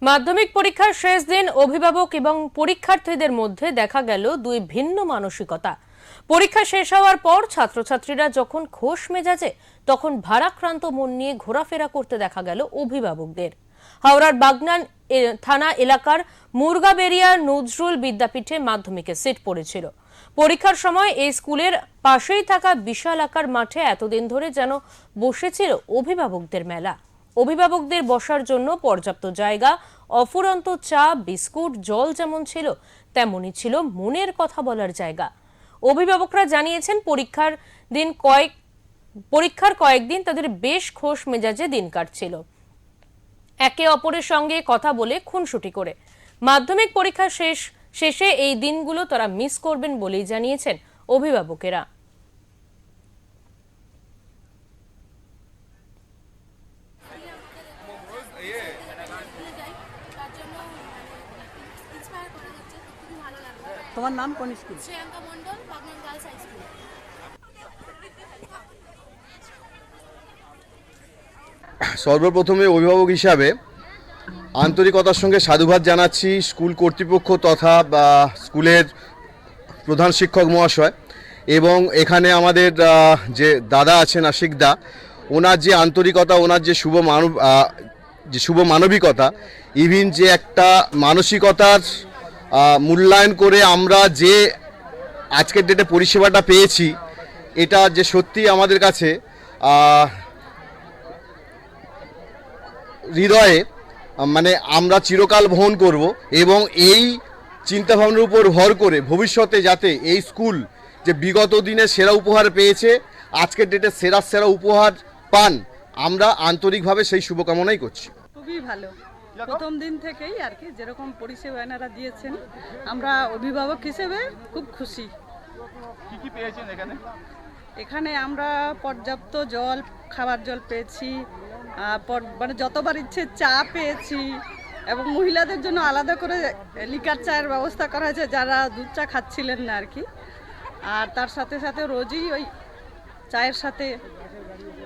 মাধ্যমিক পরীক্ষার শেষ দিন অভিভাবক এবং পরীক্ষার্থীদের মধ্যে দেখা গেল দুই ভিন্ন মানসিকতা। পরীক্ষা শেষ হওয়ার পর ছাত্রছাত্রীরা যখন খোশ মেজাজে, তখন ভারাক্রান্ত মন নিয়ে ঘোরাফেরা করতে দেখা গেল অভিভাবকদের। হাওড়ার বাগনান থানা এলাকার মুরগাবেড়িয়া নজরুল বিদ্যাপীঠে মাধ্যমিকের সিট পড়েছিল। পরীক্ষার সময় এই স্কুলের পাশেই থাকা বিশাল আকার মাঠে এতদিন ধরে যেন বসেছিল অভিভাবকদের মেলা। অভিভাবকদের বসার জন্য পর্যাপ্ত জায়গা, অফুরন্ত চা, বিস্কুট, জল যেমন ছিল তেমনই ছিল মনের কথা বলার জায়গা। অভিভাবকরা জানিয়েছেন পরীক্ষার কয়েকদিন তাদের বেশ খোশ মেজাজে দিন কাটছিল, একে অপরের সঙ্গে কথা বলে খুনসুটি করে। মাধ্যমিক পরীক্ষা শেষে এই দিনগুলো তারা মিস করবেন বলেই জানিয়েছেন অভিভাবকেরা। তোমার নাম কোন স্কুল? শ্রেয়াঙ্কা মণ্ডল, বাগনান গার্লস হাই স্কুল। সর্বপ্রথমে অভিভাবক হিসাবে আন্তরিকতার সঙ্গে সাধুবাদ জানাচ্ছি স্কুল কর্তৃপক্ষ তথা স্কুলের প্রধান শিক্ষক মহাশয় এবং এখানে আমাদের যে দাদা আছেন আশিক দা, ওনার যে আন্তরিকতা, ওনার যে শুভ মানবিকতা, ইভিন যে একটা মানসিকতার মূল্যায়ন করে আমরা যে আজকের ডেটে পরিষেবাটা পেয়েছি, এটা যে সত্যি আমাদের কাছে হৃদয়ে মানে আমরা চিরকাল বহন করব এবং এই চিন্তাভাবনার উপর ভর করে ভবিষ্যতে যাতে এই স্কুল যে বিগত দিনে সেরা উপহার পেয়েছে, আজকের ডেটে সেরা উপহার পান, আমরা আন্তরিকভাবে সেই শুভকামনাই করছি। খুবই ভালো, প্রথম দিন থেকেই আর কি যেরকম পরিষেবা এনারা দিয়েছেন, আমরা অভিভাবক হিসেবে খুব খুশি। কি কি পেয়েছেন এখানে? এখানে আমরা পর্যাপ্ত জল, খাবার জল পেয়েছি, মানে যতবার ইচ্ছে চা পেয়েছি এবং মহিলাদের জন্য আলাদা করে লিকার চায়ের ব্যবস্থা করা হয়েছে যারা দুধ চা খাচ্ছিলেন না আর কি। আর তার সাথে সাথে রোজই ওই চায়ের সাথে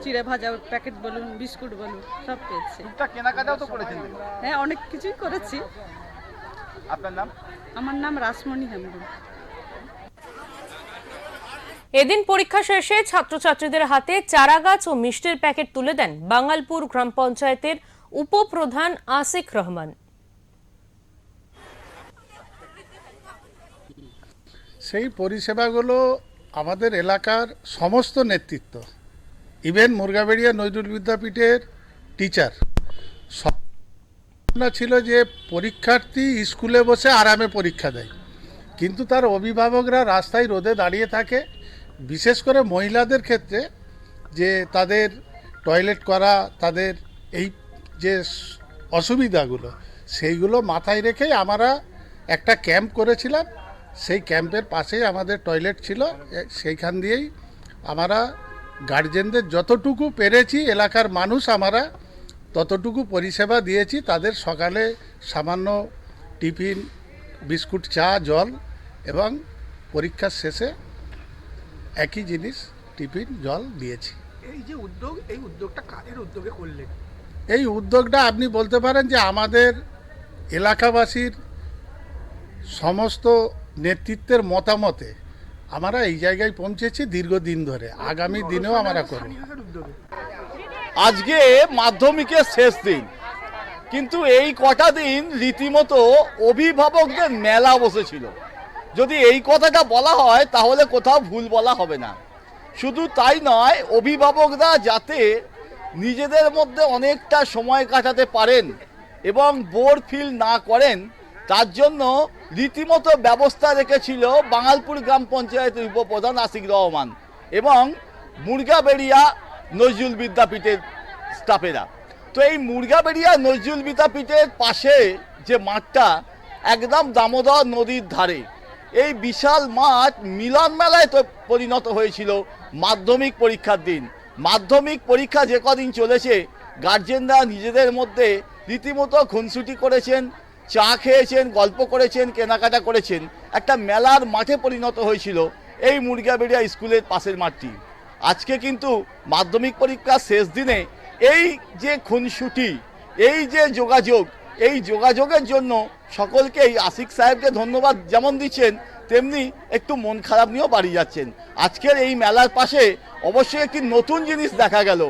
চিড়ে ভাজা প্যাকেট বলুন, বিস্কুট বলুন, সব পেয়েছি। কেনাকাটাও তো করেছেন? হ্যাঁ, অনেক কিছুই করেছি। আপনার নাম? আমার নাম রাসমণি হেমব্রম। এদিন পরীক্ষা শেষে ছাত্রছাত্রীদের হাতে চারাগাছ ও মিষ্টির প্যাকেট তুলে দেন বাঙ্গালপুর গ্রাম পঞ্চায়েতের উপপ্রধান আসিক রহমান। সেই পরিষেবাগুলো আমাদের এলাকার সমস্ত নেতৃত্ব, ইভেন মুরগাবেড়িয়া নজরুল বিদ্যাপীঠের টিচার, সব ছিল যে পরীক্ষার্থী স্কুলে বসে আরামে পরীক্ষা দেয়, কিন্তু তার অভিভাবকরা রাস্তায় রোদে দাঁড়িয়ে থাকে। বিশেষ করে মহিলাদের ক্ষেত্রে যে তাদের টয়লেট করা, তাদের এই যে অসুবিধাগুলো, সেইগুলো মাথায় রেখেই আমরা একটা ক্যাম্প করেছিলাম। সেই ক্যাম্পের পাশেই আমাদের টয়লেট ছিল, সেইখান দিয়েই আমরা গার্জেনদের যতটুকু পেরেছি, এলাকার মানুষ আমরা ততটুকু পরিষেবা দিয়েছি। তাদের সকালে সামান্য টিফিন, বিস্কুট, চা, জল এবং পরীক্ষার শেষে একই জিনিস টিফিন, জল দিয়েছি। এই যে উদ্যোগ, এই উদ্যোগটা কাদের উদ্যোগে করলেন? এই উদ্যোগটা আপনি বলতে পারেন যে আমাদের এলাকাবাসীর সমস্ত নেতৃত্বের মতামতে আমরা এই জায়গায় পৌঁছেছি দীর্ঘদিন ধরে। আগামী দিনেও আমরা করব। আজকে মাধ্যমিকের শেষ দিন, কিন্তু এই কটা দিন রীতিমতো অভিভাবকদের মেলা বসেছিল। যদি এই কথাটা বলা হয় তাহলে কোথাও ভুল বলা হবে না। শুধু তাই নয়, অভিভাবকরা যাতে নিজেদের মধ্যে অনেকটা সময় কাটাতে পারেন এবং বোর ফিল না করেন, তার জন্য রীতিমতো ব্যবস্থা রেখেছিল বাঙ্গালপুর গ্রাম পঞ্চায়েতের উপপ্রধান আসিক রহমান এবং মুরগাবেড়িয়া নজরুল বিদ্যাপীঠের স্টাফেরা। তো এই মুরগাবেড়িয়া নজরুল বিদ্যাপীঠের পাশে যে মাঠটা একদম দামোদর নদীর ধারে, এই বিশাল মাঠ মিলন মেলায় তো পরিণত হয়েছিল মাধ্যমিক পরীক্ষার দিন। মাধ্যমিক পরীক্ষা যে কদিন চলেছে, গার্জেনরা নিজেদের মধ্যে রীতিমতো খুনসুটি করেছেন, চা খেয়েছেন, গল্প করেছেন, কেনাকাটা করেছেন। একটা মেলার মাঠে পরিণত হয়েছিল এই মুরগাবেড়িয়া স্কুলের পাশের মাঠটি। আজকে কিন্তু মাধ্যমিক পরীক্ষার শেষ দিনে এই যে খুনসুটি, এই যে যোগাযোগ, এই যোগাযোগের জন্য সকলকেই আশিক সাহেবকে ধন্যবাদ যেমন দিচ্ছেন, তেমনি একটু মন খারাপ নিয়েও বাড়ি যাচ্ছেন। আজকের এই মেলার পাশে অবশ্যই একটি নতুন জিনিস দেখা গেল।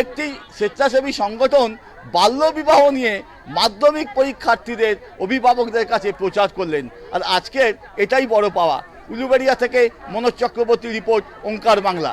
একটি স্বেচ্ছাসেবী সংগঠন বাল্যবিবাহ নিয়ে মাধ্যমিক পরীক্ষার্থীদের অভিভাবকদের কাছে প্রচার করলেন। আর আজকের এটাই বড় পাওয়া। উলুবেড়িয়া থেকে মনোজ চক্রবর্তী রিপোর্ট, ওঙ্কার বাংলা।